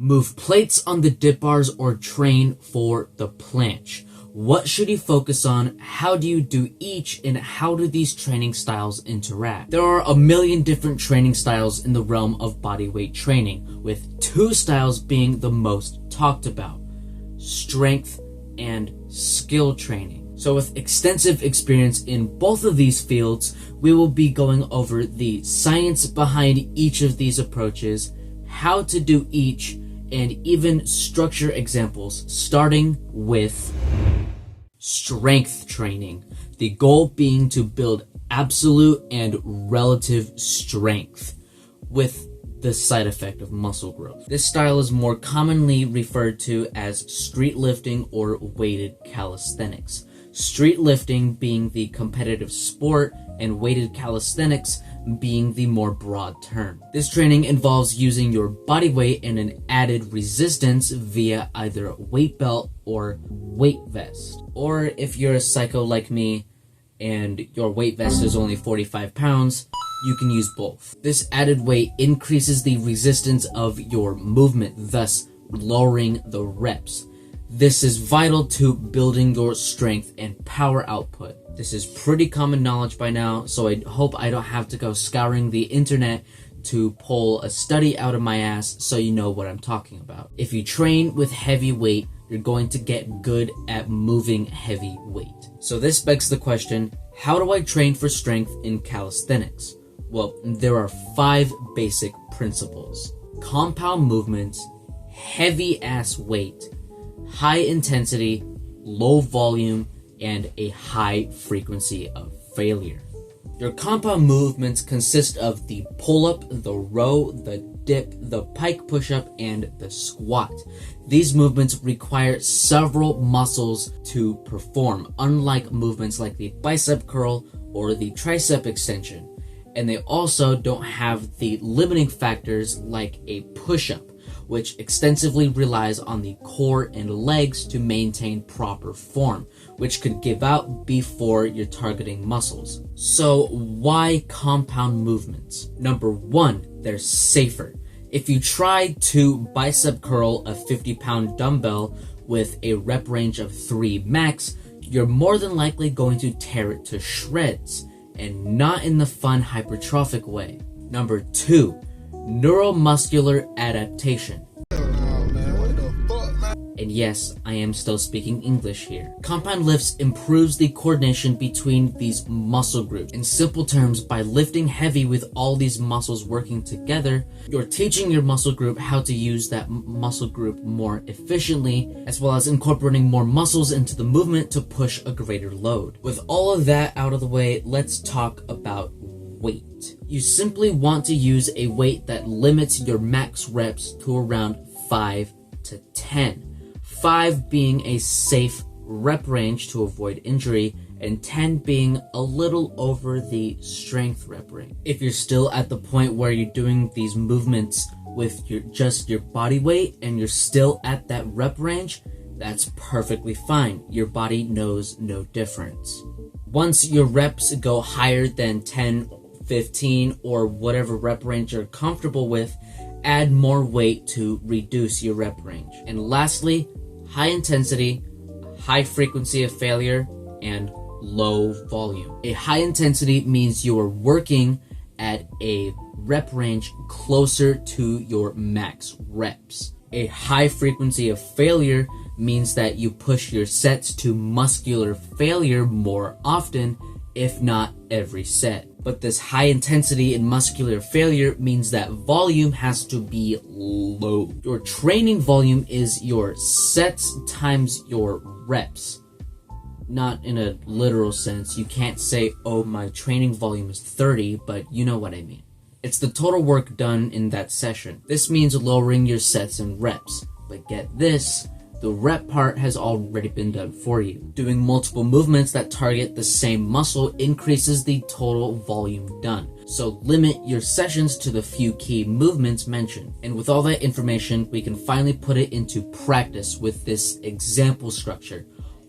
Move plates on the dip bars or train for the planche. What should you focus on? How do you do each? And how do these training styles interact? There are a million different training styles in the realm of bodyweight training, with two styles being the most talked about: strength and skill training. So with extensive experience in both of these fields, we will be going over the science behind each of these approaches, how to do each, and even structure examples, starting with strength training. The goal being to build absolute and relative strength with the side effect of muscle growth. This style is more commonly referred to as street lifting or weighted calisthenics. Street lifting being the competitive sport and weighted calisthenics being the more broad term. This training involves using your body weight and an added resistance via either a weight belt or weight vest. Or if you're a psycho like me and your weight vest is only 45 pounds, you can use both. This added weight increases the resistance of your movement, thus lowering the reps. This is vital to building your strength and power output. This is pretty common knowledge by now, so I hope I don't have to go scouring the internet to pull a study out of my ass so you know what I'm talking about. If you train with heavy weight, you're going to get good at moving heavy weight. So this begs the question, how do I train for strength in calisthenics? Well, there are 5 basic principles: compound movements, heavy ass weight, high intensity, low volume, and a high frequency of failure. Your compound movements consist of the pull-up, the row, the dip, the pike push-up, and the squat. These movements require several muscles to perform, unlike movements like the bicep curl or the tricep extension. And they also don't have the limiting factors like a push-up, which extensively relies on the core and legs to maintain proper form, which could give out before you're targeting muscles. So why compound movements? Number 1, they're safer. If you try to bicep curl a 50-pound dumbbell with a rep range of 3 max, you're more than likely going to tear it to shreds, and not in the fun hypertrophic way. Number 2, neuromuscular adaptation. And yes, I am still speaking English here. Compound lifts improves the coordination between these muscle groups. In simple terms, by lifting heavy with all these muscles working together, you're teaching your muscle group how to use that muscle group more efficiently, as well as incorporating more muscles into the movement to push a greater load. With all of that out of the way, let's talk about weight. You simply want to use a weight that limits your max reps to around 5 to 10. 5 being a safe rep range to avoid injury, and 10 being a little over the strength rep range. If you're still at the point where you're doing these movements with just your body weight and you're still at that rep range, that's perfectly fine. Your body knows no difference. Once your reps go higher than 10, 15, or whatever rep range you're comfortable with, add more weight to reduce your rep range. And lastly, high intensity, high frequency of failure, and low volume. A high intensity means you are working at a rep range closer to your max reps. A high frequency of failure means that you push your sets to muscular failure more often, if not every set. But this high intensity and muscular failure means that volume has to be low. Your training volume is your sets times your reps. Not in a literal sense. You can't say, oh, my training volume is 30, but you know what I mean. It's the total work done in that session. This means lowering your sets and reps. But get this, the rep part has already been done for you. Doing multiple movements that target the same muscle increases the total volume done. So limit your sessions to the few key movements mentioned. And with all that information, we can finally put it into practice with this example structure.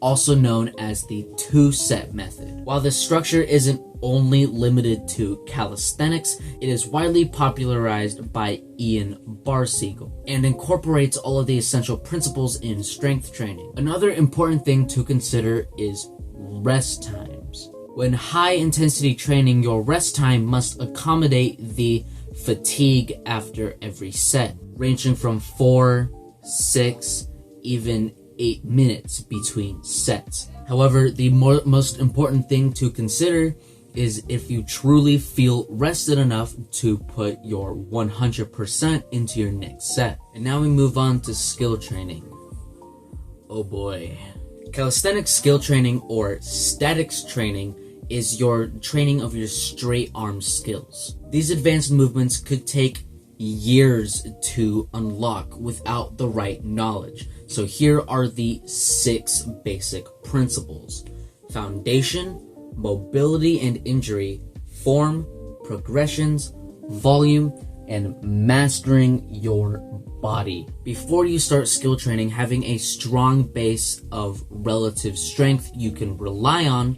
also known as the two-set method. While this structure isn't only limited to calisthenics, it is widely popularized by Ian Barsiegel and incorporates all of the essential principles in strength training. Another important thing to consider is rest times. When high-intensity training, your rest time must accommodate the fatigue after every set, ranging from 4, 6, even 8 minutes between sets. However, the most important thing to consider is if you truly feel rested enough to put your 100% into your next set. And now we move on to skill training. Oh boy. Calisthenics skill training, or statics training, is your training of your straight arm skills. These advanced movements could take years to unlock without the right knowledge. So here are the 6 basic principles: foundation, mobility and injury, form, progressions, volume, and mastering your body. Before you start skill training, having a strong base of relative strength you can rely on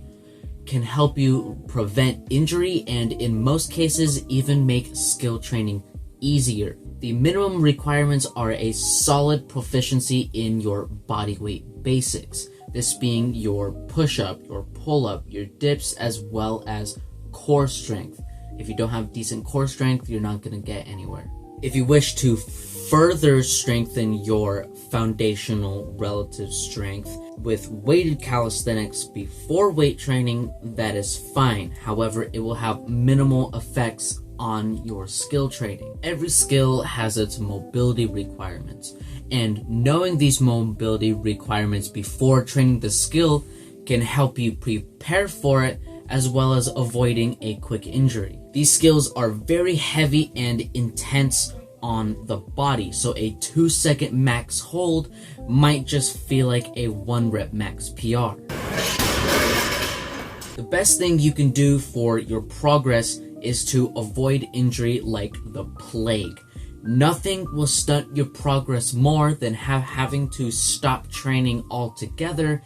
can help you prevent injury and, in most cases, even make skill training easier. The minimum requirements are a solid proficiency in your body weight basics, this being your push-up, your pull-up, your dips, as well as core strength. If you don't have decent core strength, you're not going to get anywhere. If you wish to further strengthen your foundational relative strength with weighted calisthenics before weight training, that is fine. However, it will have minimal effects on your skill training. Every skill has its mobility requirements, and knowing these mobility requirements before training the skill can help you prepare for it, as well as avoiding a quick injury. These skills are very heavy and intense on the body, so a 2-second max hold might just feel like a 1-rep max PR. The best thing you can do for your progress is to avoid injury like the plague. Nothing will stunt your progress more than having to stop training altogether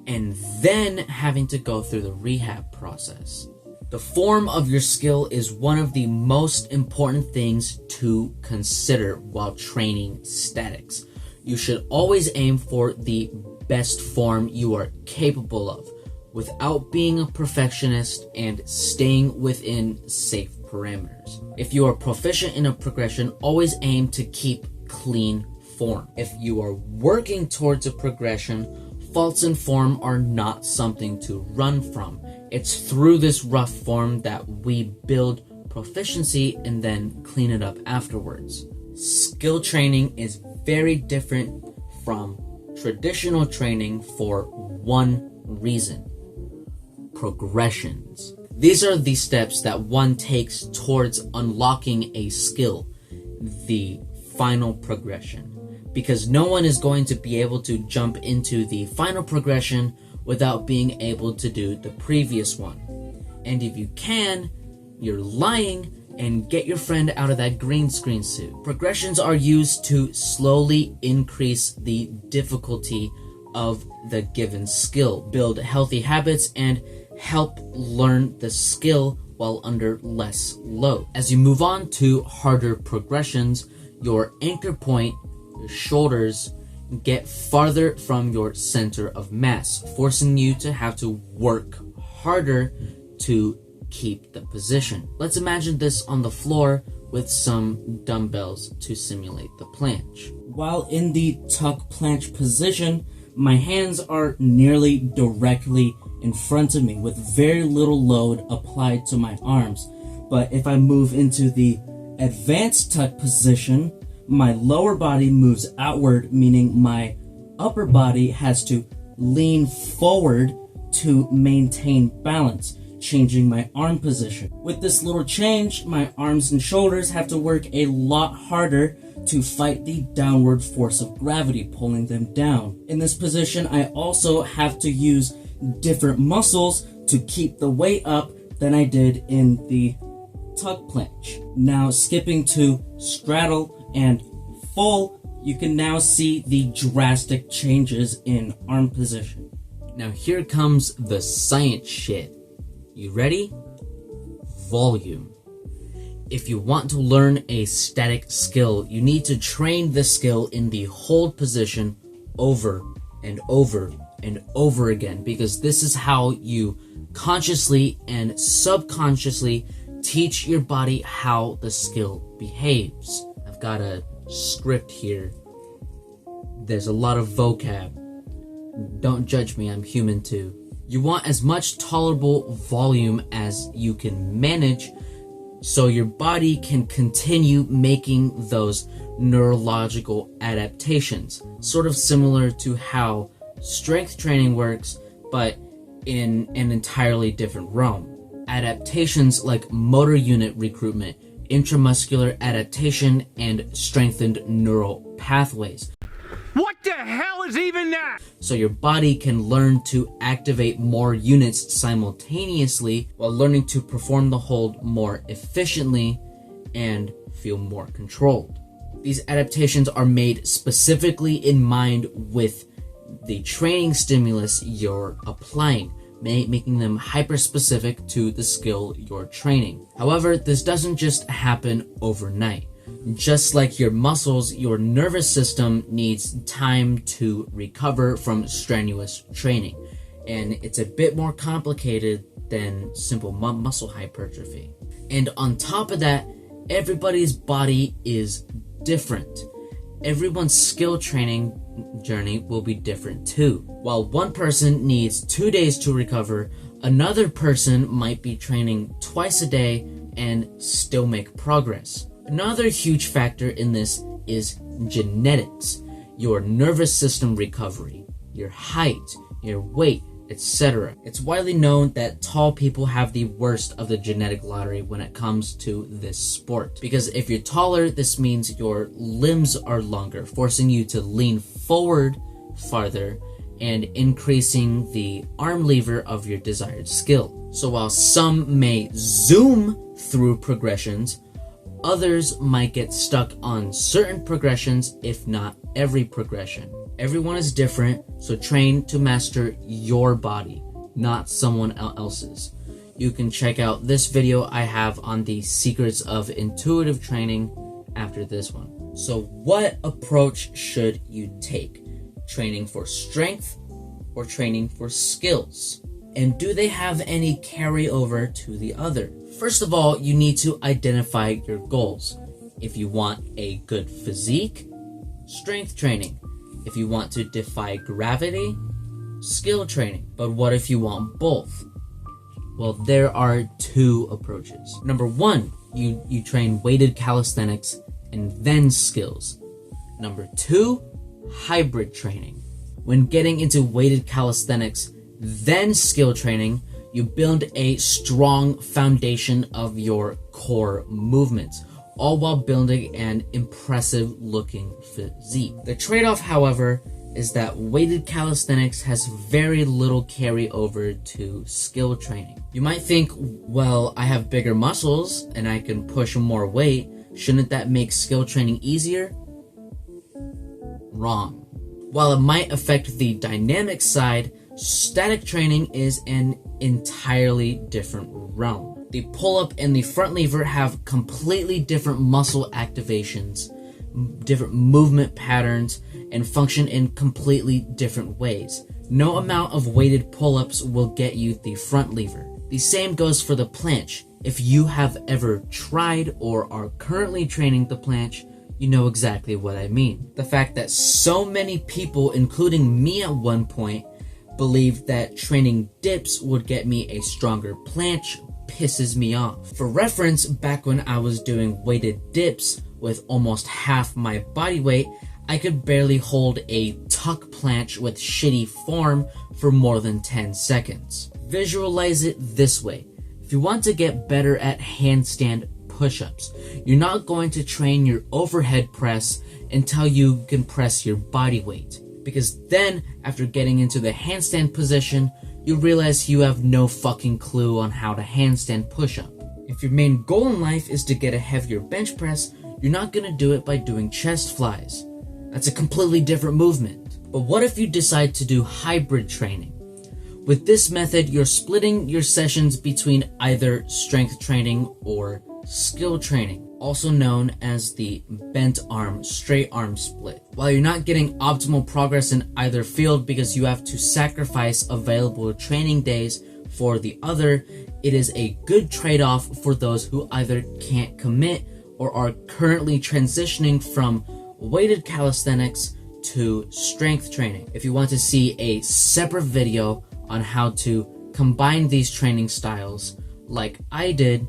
and then having to go through the rehab process. The form of your skill is one of the most important things to consider while training statics. You should always aim for the best form you are capable of, without being a perfectionist and staying within safe parameters. If you are proficient in a progression, always aim to keep clean form. If you are working towards a progression, faults in form are not something to run from. It's through this rough form that we build proficiency and then clean it up afterwards. Skill training is very different from traditional training for one reason: progressions. These are the steps that one takes towards unlocking a skill, the final progression. Because no one is going to be able to jump into the final progression without being able to do the previous one. And if you can, you're lying, and get your friend out of that green screen suit. Progressions are used to slowly increase the difficulty of the given skill, build healthy habits, and help learn the skill while under less load. As you move on to harder progressions, your anchor point, your shoulders, get farther from your center of mass, forcing you to have to work harder to keep the position. Let's imagine this on the floor with some dumbbells to simulate the planche. While in the tuck planche position, my hands are nearly directly in front of me with very little load applied to my arms. But if I move into the advanced tuck position, my lower body moves outward, meaning my upper body has to lean forward to maintain balance, changing my arm position. With this little change, my arms and shoulders have to work a lot harder to fight the downward force of gravity, pulling them down. In this position, I also have to use different muscles to keep the weight up than I did in the tuck planche. Now, skipping to straddle and full, you can now see the drastic changes in arm position. Now here comes the science shit. You ready? Volume. If you want to learn a static skill, you need to train the skill in the hold position over and over and over again, because this is how you consciously and subconsciously teach your body how the skill behaves. I've got a script here. There's a lot of vocab. Don't judge me, I'm human too. You want as much tolerable volume as you can manage so your body can continue making those neurological adaptations, sort of similar to how strength training works, but in an entirely different realm. Adaptations like motor unit recruitment, intramuscular adaptation, and strengthened neural pathways. What the hell is even that? So your body can learn to activate more units simultaneously while learning to perform the hold more efficiently and feel more controlled. These adaptations are made specifically in mind with the training stimulus you're applying, making them hyper-specific to the skill you're training. However, this doesn't just happen overnight. Just like your muscles, your nervous system needs time to recover from strenuous training, and it's a bit more complicated than simple muscle hypertrophy. And on top of that, everybody's body is different. Everyone's skill training journey will be different too. While one person needs 2 days to recover, another person might be training twice a day and still make progress. Another huge factor in this is genetics, your nervous system recovery, your height, your weight, etc. It's widely known that tall people have the worst of the genetic lottery when it comes to this sport. Because if you're taller, this means your limbs are longer, forcing you to lean forward farther and increasing the arm lever of your desired skill. So while some may zoom through progressions, others might get stuck on certain progressions, if not every progression. Everyone is different, so train to master your body, not someone else's. You can check out this video I have on the secrets of intuitive training after this one. So what approach should you take? Training for strength or training for skills? And do they have any carryover to the other? First of all, you need to identify your goals. If you want a good physique, strength training. If you want to defy gravity, skill training. But what if you want both? Well, there are two approaches. Number one, you train weighted calisthenics and then skills. Number two, hybrid training. When getting into weighted calisthenics, then skill training, you build a strong foundation of your core movements, all while building an impressive looking physique. The trade-off, however, is that weighted calisthenics has very little carryover to skill training. You might think, well, I have bigger muscles and I can push more weight. Shouldn't that make skill training easier? Wrong. While it might affect the dynamic side, static training is an entirely different realm. The pull-up and the front lever have completely different muscle activations, different movement patterns, and function in completely different ways. No amount of weighted pull-ups will get you the front lever. The same goes for the planche. If you have ever tried or are currently training the planche, you know exactly what I mean. The fact that so many people, including me at one point, believed that training dips would get me a stronger planche pisses me off. For reference, back when I was doing weighted dips with almost half my body weight, I could barely hold a tuck planche with shitty form for more than 10 seconds. Visualize it this way. If you want to get better at handstand push-ups, you're not going to train your overhead press until you can press your body weight. Because then, after getting into the handstand position, you realize you have no fucking clue on how to handstand push-up. If your main goal in life is to get a heavier bench press, you're not gonna do it by doing chest flies. That's a completely different movement. But what if you decide to do hybrid training? With this method, you're splitting your sessions between either strength training or skill training, also known as the bent arm, straight arm split. While you're not getting optimal progress in either field because you have to sacrifice available training days for the other, it is a good trade-off for those who either can't commit or are currently transitioning from weighted calisthenics to strength training. If you want to see a separate video on how to combine these training styles like I did,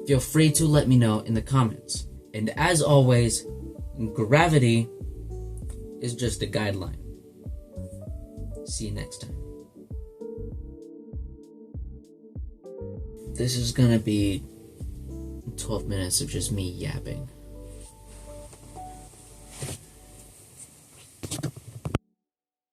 feel free to let me know in the comments. And as always, gravity is just a guideline. See you next time. This is gonna be 12 minutes of just me yapping.